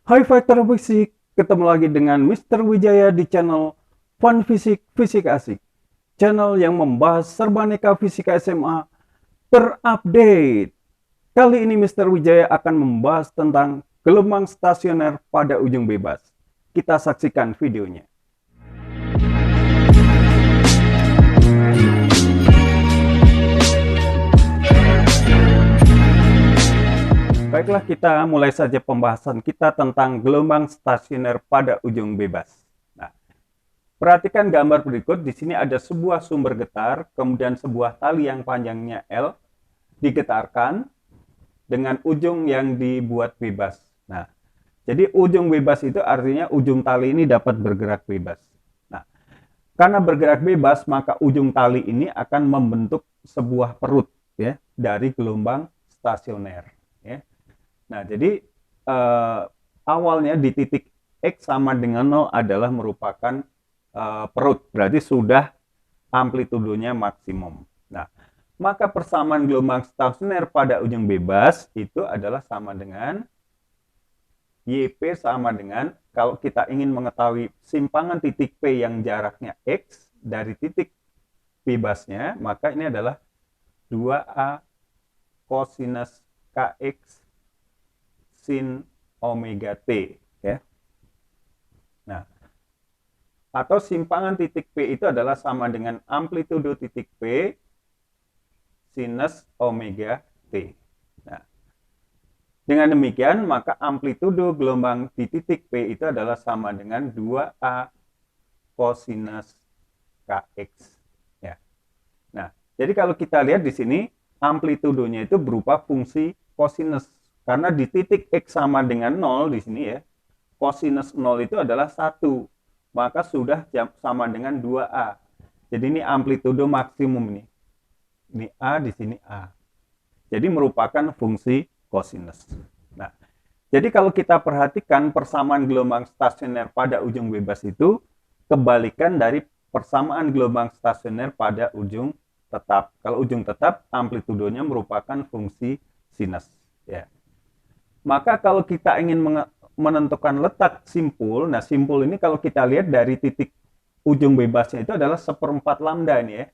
Hai Factor Fisik, ketemu lagi dengan Mr. Wijaya di channel Fun Fisik Fisik Asik. Channel yang membahas serbaneka fisika SMA terupdate. Kali ini Mr. Wijaya akan membahas tentang gelombang stasioner pada ujung bebas. Kita saksikan videonya. Baiklah, kita mulai saja pembahasan kita tentang gelombang stasioner pada ujung bebas. Nah, perhatikan gambar berikut. Di sini ada sebuah sumber getar, kemudian sebuah tali yang panjangnya L digetarkan dengan ujung yang dibuat bebas. Nah, jadi ujung bebas itu artinya ujung tali ini dapat bergerak bebas. Nah, karena bergerak bebas, maka ujung tali ini akan membentuk sebuah perut ya dari gelombang stasioner. Ya. Nah, jadi awalnya di titik X sama dengan 0 adalah merupakan perut, berarti sudah amplitudonya maksimum. Nah, maka persamaan gelombang stasioner pada ujung bebas itu adalah sama dengan YP sama dengan, kalau kita ingin mengetahui simpangan titik P yang jaraknya X dari titik bebasnya, maka ini adalah 2A cosinus KX sin omega T ya. Nah, atau simpangan titik P itu adalah sama dengan amplitudo titik P sinus omega T. Nah, dengan demikian maka amplitudo gelombang di titik P itu adalah sama dengan 2A cosinus KX ya. Nah, jadi kalau kita lihat di sini amplitudonya itu berupa fungsi cosinus. Karena di titik X sama dengan 0 di sini ya, cosinus 0 itu adalah 1. Maka sudah sama dengan 2A. Jadi ini amplitudo maksimum nih. Ini A, di sini A. Jadi merupakan fungsi cosinus. Nah, jadi kalau kita perhatikan persamaan gelombang stasioner pada ujung bebas itu kebalikan dari persamaan gelombang stasioner pada ujung tetap. Kalau ujung tetap, amplitudonya merupakan fungsi sinus. Ya. Maka kalau kita ingin menentukan letak simpul, nah simpul ini kalau kita lihat dari titik ujung bebasnya itu adalah 1/4 lambda ini ya,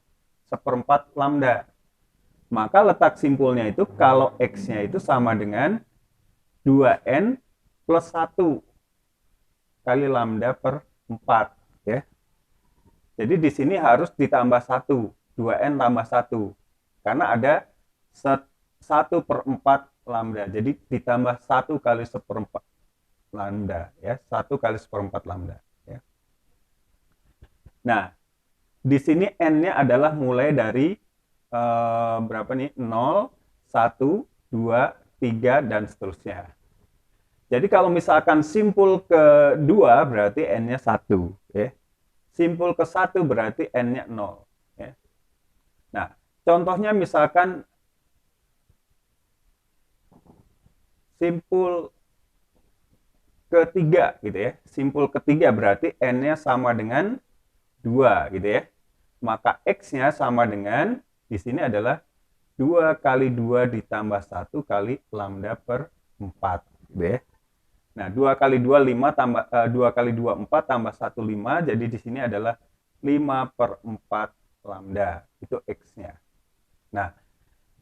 1/4 lambda. Maka letak simpulnya itu kalau X-nya itu sama dengan 2N plus 1 kali lambda per 4 ya. Jadi di sini harus ditambah 1, 2N tambah 1. Karena ada 1/4 lambda. Jadi ditambah 1 kali 1/4 lambda ya, 1 kali 1/4 lambda ya. Nah, di sini n-nya adalah mulai dari berapa nih? 0, 1, 2, 3 dan seterusnya. Jadi kalau misalkan simpul kedua berarti n-nya 1 ya. Simpul ke 1 berarti n-nya 0 ya. Nah, contohnya misalkan simpul ketiga gitu ya. Simpul ketiga berarti n-nya sama dengan 2 gitu ya. Maka x-nya sama dengan di sini adalah 2 kali 2 ditambah 1 kali lambda per 4 gitu ya. Nah, 2 kali 2 5 tambah 2 kali 2 4 tambah 1 5, jadi di sini adalah 5/4 lambda. Itu x-nya. Nah,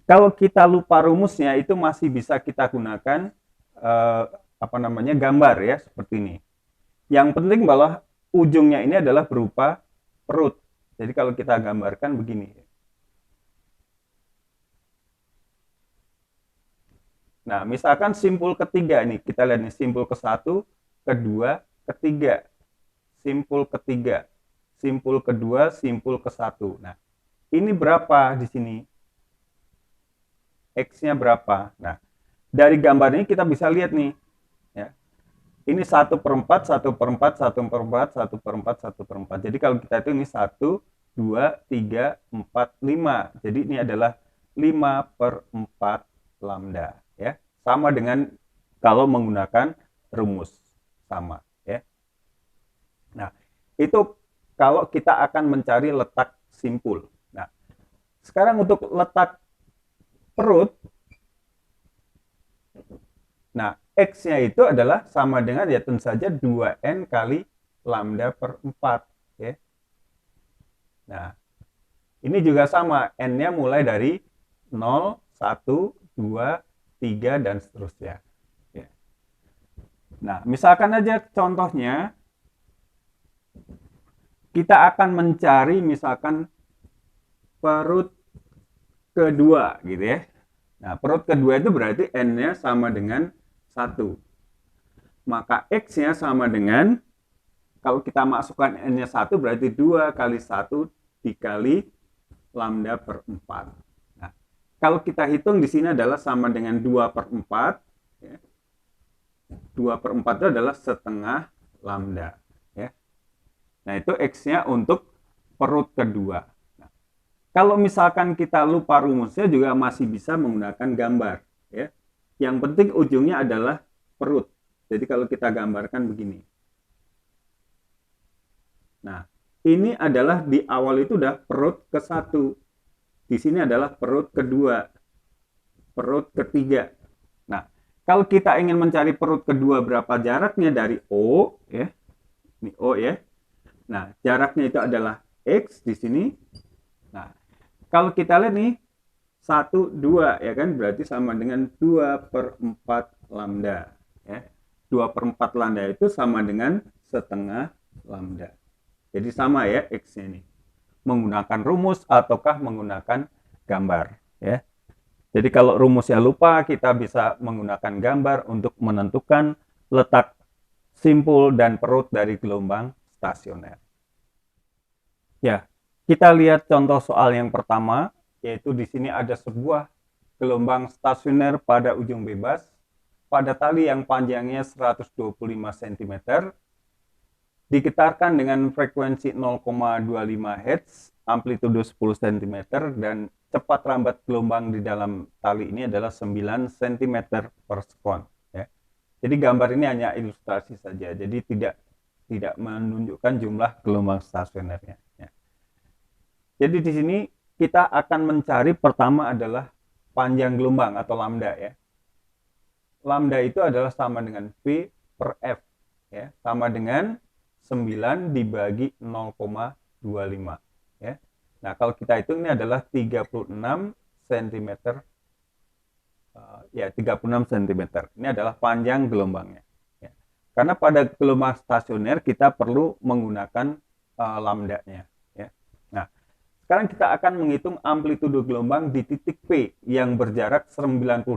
kalau kita lupa rumusnya itu masih bisa kita gunakan gambar ya seperti ini. Yang penting bahwa ujungnya ini adalah berupa perut. Jadi kalau kita gambarkan begini. Nah, misalkan simpul ketiga nih, kita lihat nih simpul ke-1, kedua, ketiga. Simpul ketiga, simpul kedua, simpul ke-1. Nah, ini berapa di sini? X-nya berapa? Nah, dari gambar ini kita bisa lihat nih. Ya. Ini 1/4, 1/4, 1/4, 1/4, 1/4. Jadi kalau kita itu ini 1, 2, 3, 4, 5. Jadi ini adalah 5/4 lambda. Ya. Sama dengan kalau menggunakan rumus. Sama. Ya. Nah, itu kalau kita akan mencari letak simpul. Nah, sekarang untuk letak perut, nah X-nya itu adalah sama dengan ya tentu saja 2N kali lambda per 4. Ya. Nah, ini juga sama. N-nya mulai dari 0, 1, 2, 3, dan seterusnya. Ya. Nah, misalkan aja contohnya, kita akan mencari misalkan perut kedua gitu ya. Nah, perut kedua itu berarti N-nya sama dengan 1. Maka X-nya sama dengan, kalau kita masukkan N-nya 1 berarti 2 kali 1 dikali lambda per 4. Nah, kalau kita hitung di sini adalah sama dengan 2 per 4. Ya. 2 per 4 itu adalah setengah lambda. Ya. Nah, itu X-nya untuk perut kedua. Nah, kalau misalkan kita lupa rumusnya juga masih bisa menggunakan gambar. Ya. Yang penting ujungnya adalah perut. Jadi kalau kita gambarkan begini. Nah, ini adalah di awal itu udah perut ke-1. Di sini adalah perut kedua. Perut ketiga. Nah, kalau kita ingin mencari perut kedua berapa jaraknya dari O, ya. Ini O ya. Nah, jaraknya itu adalah X di sini. Nah, kalau kita lihat nih 1, 2 ya kan, berarti sama dengan 2 per 4 lambda. Ya. 2 per 4 lambda itu sama dengan setengah lambda. Jadi sama ya X-nya ini. Menggunakan rumus ataukah menggunakan gambar. Ya. Jadi kalau rumusnya lupa, kita bisa menggunakan gambar untuk menentukan letak simpul dan perut dari gelombang stasioner. Ya, kita lihat contoh soal yang pertama, yaitu di sini ada sebuah gelombang stasioner pada ujung bebas pada tali yang panjangnya 125 cm, digetarkan dengan frekuensi 0,25 Hz, amplitudo 10 cm, dan cepat rambat gelombang di dalam tali ini adalah 9 cm per sekon. Ya. Jadi gambar ini hanya ilustrasi saja, jadi tidak menunjukkan jumlah gelombang stasionernya. Ya. Jadi di sini kita akan mencari pertama adalah panjang gelombang atau lambda ya. Lambda itu adalah sama dengan V per F, ya, sama dengan 9 dibagi 0,25. Ya. Nah, kalau kita hitung ini adalah 36 cm, ya 36 cm. Ini adalah panjang gelombangnya. Ya. Karena pada gelombang stasioner kita perlu menggunakan lambdanya. Ya. Nah, sekarang kita akan menghitung amplitudo gelombang di titik P yang berjarak 98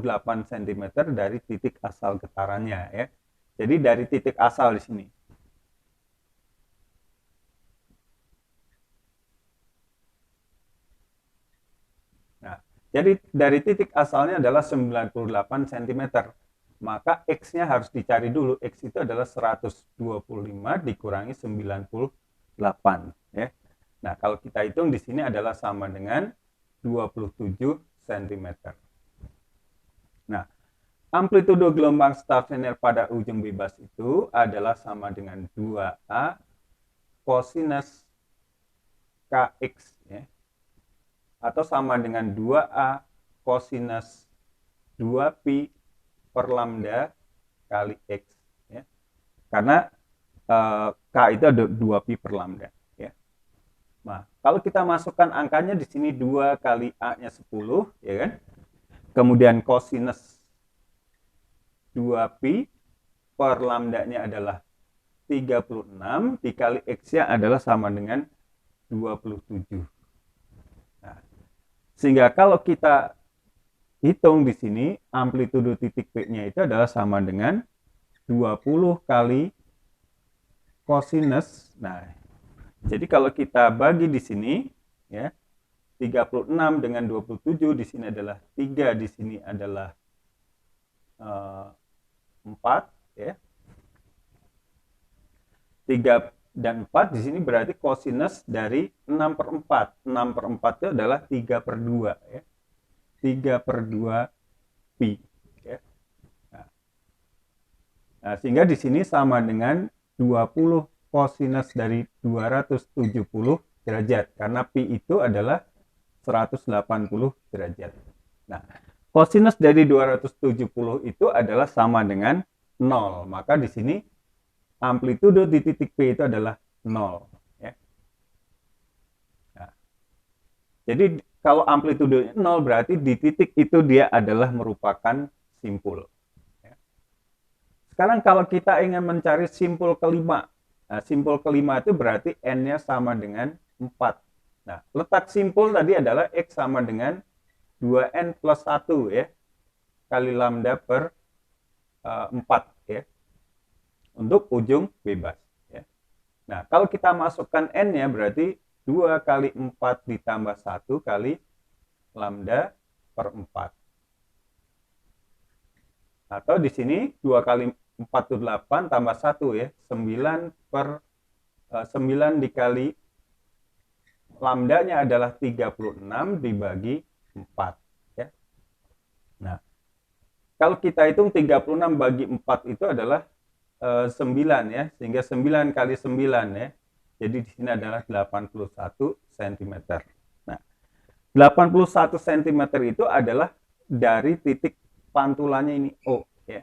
cm dari titik asal getarannya ya. Jadi dari titik asal di sini. Nah, jadi dari titik asalnya adalah 98 cm. Maka X-nya harus dicari dulu. X itu adalah 125 dikurangi 98 ya. Nah, kalau kita hitung di sini adalah sama dengan 27 cm. Nah, amplitudo gelombang stasioner pada ujung bebas itu adalah sama dengan 2A cosinus Kx ya. Atau sama dengan 2A cosinus 2pi per lambda kali X ya. Karena K itu ada 2pi per lambda. Nah, kalau kita masukkan angkanya di sini 2 kali A-nya 10, ya kan? Kemudian cosinus 2pi per lambda-nya adalah 36, dikali X-nya adalah sama dengan 27. Nah, sehingga kalau kita hitung di sini, amplitudo titik P-nya itu adalah sama dengan 20 kali cosinus. Nah, jadi kalau kita bagi di sini ya, 36 dengan 27 di sini adalah 3, di sini adalah 4 ya. 3 dan 4 di sini berarti cosinus dari 6 per 4. 6 per 4 itu adalah 3 per 2 ya. 3 per 2 pi ya. Nah, sehingga di sini sama dengan 20 cosinus dari 270 derajat karena pi itu adalah 180 derajat. Nah, Kosinus dari 270 itu adalah sama dengan 0. Maka di sini amplitudo di titik P itu adalah 0. Ya. Nah, jadi kalau amplitudonya 0 berarti di titik itu dia adalah merupakan simpul. Ya. Sekarang kalau kita ingin mencari simpul kelima, nah, simpul kelima itu berarti N-nya sama dengan 4. Nah, letak simpul tadi adalah X sama dengan 2N plus 1 ya, kali lambda per 4 ya, untuk ujung bebas ya. Nah, kalau kita masukkan N-nya berarti 2 kali 4 ditambah 1 kali lambda per 4. Atau di sini 2 kali 4 itu 8 tambah 1 ya, 9 per 9 dikali lambdanya adalah 36 dibagi 4 ya. Nah, kalau kita hitung 36 bagi 4 itu adalah 9 ya, sehingga 9 kali 9 ya. Jadi di sini adalah 81 cm. Nah, 81 cm itu adalah dari titik pantulannya ini O ya.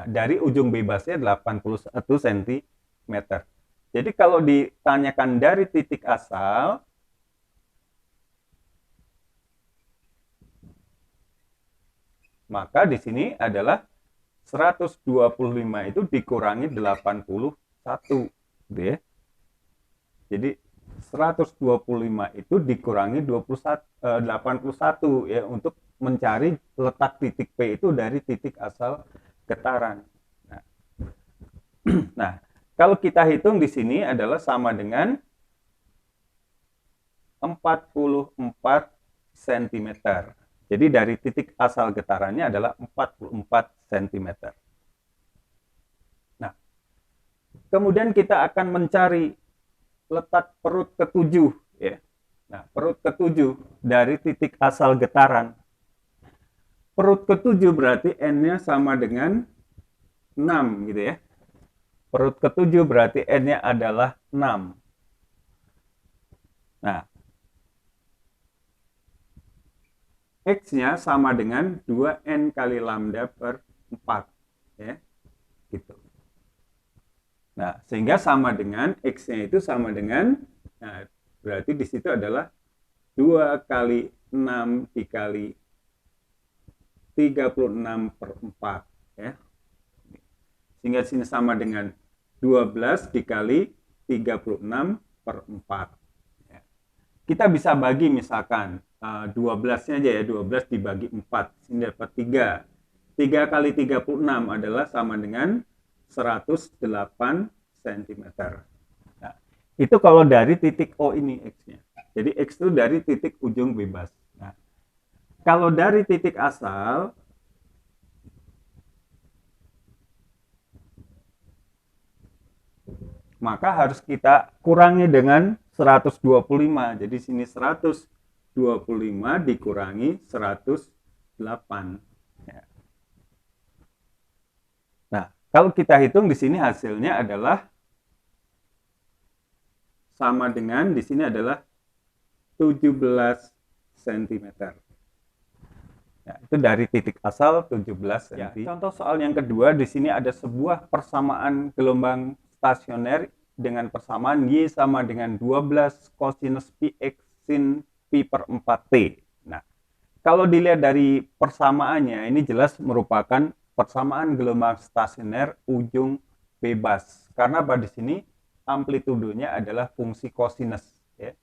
Nah, dari ujung bebasnya 81 cm. Jadi kalau ditanyakan dari titik asal, maka di sini adalah 125 itu dikurangi 81 gitu ya. Jadi 125 itu dikurangi 81 ya, untuk mencari letak titik P itu dari titik asal getaran. Nah, nah, kalau kita hitung di sini adalah sama dengan 44 cm. Jadi dari titik asal getarannya adalah 44 cm. Nah, kemudian kita akan mencari letak perut ketujuh ya. Nah, perut ketujuh dari titik asal getaran. Perut ketujuh berarti N-nya sama dengan 6 gitu ya. Perut ketujuh berarti N-nya adalah 6. Nah, X-nya sama dengan 2N kali lambda per 4 ya, gitu. Nah, sehingga sama dengan X-nya itu sama dengan, nah, berarti di situ adalah 2 kali 6 dikali 36 per 4 ya. Sehingga sini sama dengan 12 dikali 36 per 4 ya. Kita bisa bagi misalkan 12-nya aja ya, 12 dibagi 4, ini dapat 3. 3 kali 36 adalah sama dengan 108 cm. Nah, itu kalau dari titik O ini X-nya. Jadi X itu dari titik ujung bebas. Nah, kalau dari titik asal, maka harus kita kurangi dengan 125. Jadi sini 125 dikurangi 108. Ya. Nah, kalau kita hitung di sini hasilnya adalah sama dengan di sini adalah 17 cm. Ya, itu dari titik asal 17 cm. Ya, contoh soal yang kedua, di sini ada sebuah persamaan gelombang stasioner dengan persamaan Y sama dengan 12 cosinus Px sin Pi per 4T. Nah, kalau dilihat dari persamaannya, ini jelas merupakan persamaan gelombang stasioner ujung bebas. Karena pada sini amplitudonya adalah fungsi kosinus. Ya.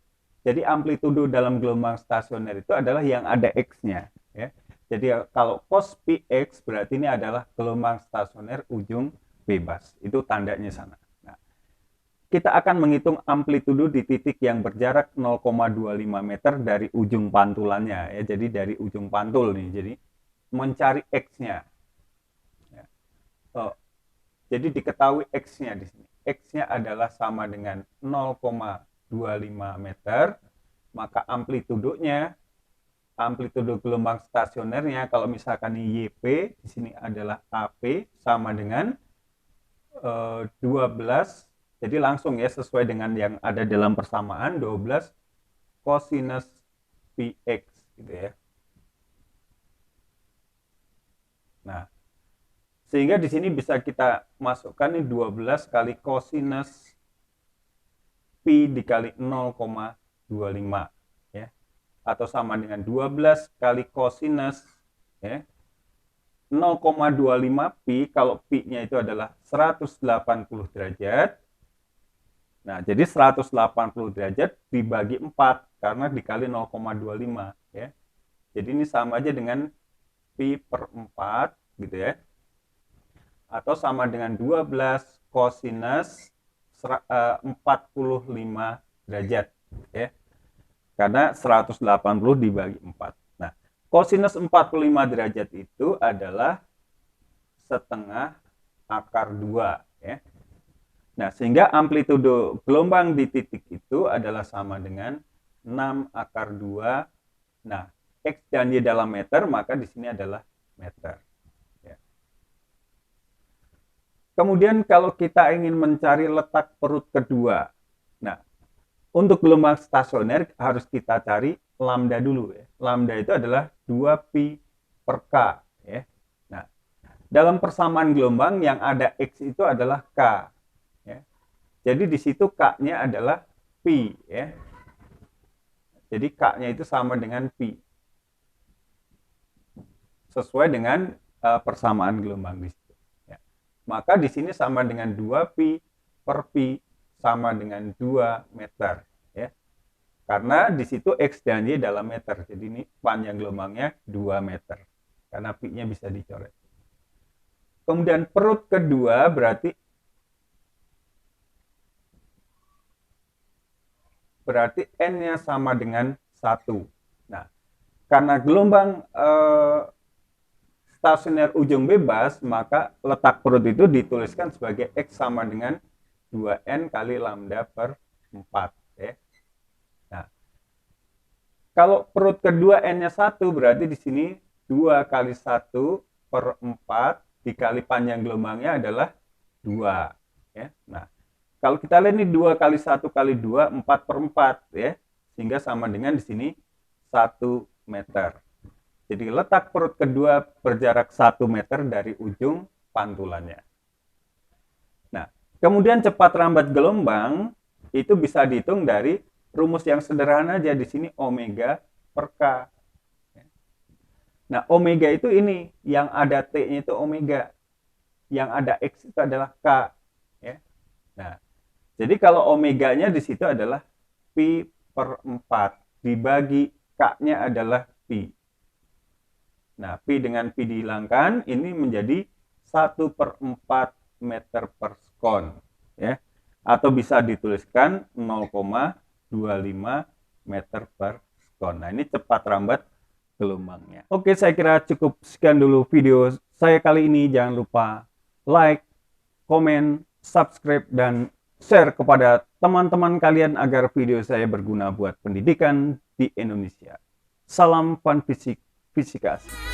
Jadi amplitudo dalam gelombang stasioner itu adalah yang ada X-nya. Ya. Jadi kalau cos Px berarti ini adalah gelombang stasioner ujung bebas. Itu tandanya sana. Kita akan menghitung amplitudo di titik yang berjarak 0,25 meter dari ujung pantulannya ya. Jadi dari ujung pantul nih. Jadi mencari X-nya. Ya. Oh, jadi diketahui X-nya di sini. X-nya adalah sama dengan 0,25 meter. Maka amplitudonya, amplitudo gelombang stasionernya kalau misalkan ini YP, di sini adalah AP sama dengan 12. Jadi langsung ya sesuai dengan yang ada dalam persamaan 12 cosinus Px gitu ya. Nah, sehingga di sini bisa kita masukkan ini 12 kali kosinus pi dikali 0,25 ya. Atau sama dengan 12 kali kosinus ya, 0,25 pi, kalau pi-nya itu adalah 180 derajat. Nah, jadi 180 derajat dibagi 4 karena dikali 0,25 ya. Jadi ini sama aja dengan pi per 4 gitu ya. Atau sama dengan 12 kosinus 45 derajat ya. Karena 180 dibagi 4. Nah, kosinus 45 derajat itu adalah setengah akar 2 ya. Nah, sehingga amplitudo gelombang di titik itu adalah sama dengan 6 akar 2. Nah, X dan Y dalam meter, maka di sini adalah meter. Kemudian kalau kita ingin mencari letak perut kedua, nah untuk gelombang stasioner harus kita cari lambda dulu ya. Lambda itu adalah 2pi per K ya. Nah, dalam persamaan gelombang yang ada X itu adalah K ya. Jadi di situ K-nya adalah pi ya. Jadi K-nya itu sama dengan pi. Sesuai dengan persamaan gelombang di situ. Maka di sini sama dengan 2pi per pi sama dengan 2 meter ya. Karena di situ X dan Y dalam meter. Jadi ini panjang gelombangnya 2 meter. Karena pi-nya bisa dicoret. Kemudian perut kedua berarti N-nya sama dengan 1. Nah, karena gelombang stasioner ujung bebas, maka letak perut itu dituliskan sebagai X sama dengan 2N kali lambda per 4 ya. Nah, kalau perut kedua N-nya 1 berarti di sini 2 kali 1 per 4 dikali panjang gelombangnya adalah 2 ya. Nah, kalau kita lihat ini 2 kali 1 kali 2 4 per 4 ya, sehingga sama dengan di sini 1 meter. Jadi letak perut kedua berjarak 1 meter dari ujung pantulannya. Nah, kemudian cepat lambat gelombang itu bisa dihitung dari rumus yang sederhana aja di sini omega per K. Nah, omega itu ini yang ada T-nya itu omega, yang ada X itu adalah K. Ya. Nah, jadi kalau omeganya di situ adalah pi per 4 dibagi K-nya adalah pi. Nah, pi dengan pi dihilangkan, ini menjadi 1/4 meter per sekon. Ya. Atau bisa dituliskan 0,25 meter per sekon. Nah, ini cepat lambat gelombangnya. Oke, saya kira cukup sekian dulu video saya kali ini. Jangan lupa like, komen, subscribe, dan share kepada teman-teman kalian agar video saya berguna buat pendidikan di Indonesia. Salam Fun Fisik, Fisika Asik.